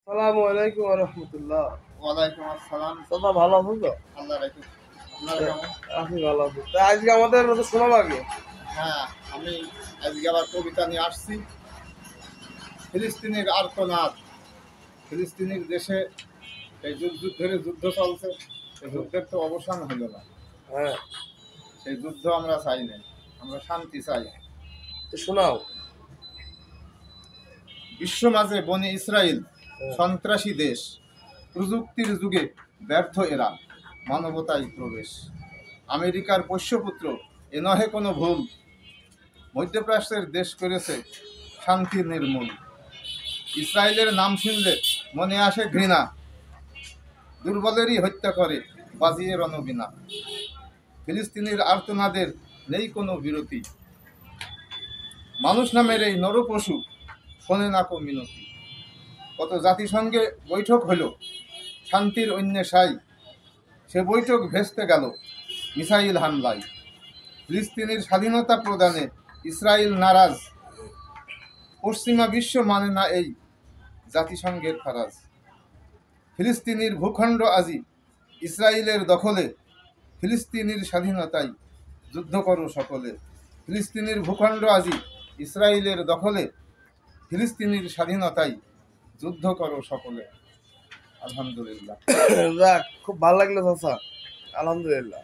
আসসালামু আলাইকুম ওয়া রাহমাতুল্লাহ। ওয়ালাইকুম আসসালাম। চাচা ভালো আছেন তো? আল্লাহ রাখুন। আপনারা কেমন? আছি ভালো আছি। তা আজকে আমাদের মধ্যে শোনাবো আগে। হ্যাঁ, আমি আজকে আবার কবিতা নিয়ে আসছি। ফিলিস্তিনের আর্তনাদ। ফিলিস্তিনের দেশে এই যুদ্ধের যুদ্ধ চলছে। এই যুদ্ধের তো অবসান হলো না। হ্যাঁ, সেই যুদ্ধ আমরা চাই না। আমরা শান্তি চাই। তো শোনাও। বিশ্ব মাঝে বনে ইসরায়েল সন্ত্রাসী দেশ। প্রযুক্তির যুগে ব্যর্থ এরা, মানবতায় প্রবেশ। আমেরিকার পোষ্যপুত্র এ নহে কোনো ভুল। মধ্যপ্রাচ্যের দেশ করেছে শান্তি নির্মূল। ইসরায়েলের নাম শুনলে মনে আসে ঘৃণা, দুর্বলেরই হত্যা করে বাজিয়ে রণবীণা। ফিলিস্তিনের আর্তনাদের নেই কোনো বিরতি, মানুষ নামের এই নরপশু শোনে না কো মিনতি। কত জাতিসংঘে বৈঠক হলো শান্তির অন্বেষায়, সে বৈঠক ভেস্তে গেল মিসাইল হামলায়। ফিলিস্তিনের স্বাধীনতা প্রদানে ইসরায়েল নারাজ, পশ্চিমা বিশ্ব মানে না এই জাতিসংঘের ফারাজ। ফিলিস্তিনির ভূখণ্ড আজি ইসরায়েলের দখলে, ফিলিস্তিনির স্বাধীনতায় যুদ্ধ করো সকলে। ফিলিস্তিনির ভূখণ্ড আজি ইসরায়েলের দখলে, ফিলিস্তিনির স্বাধীনতায় যুদ্ধ করো সকলে। আলহামদুলিল্লাহ। যাক, খুব ভালো লাগলো চাচা। আলহামদুলিল্লাহ।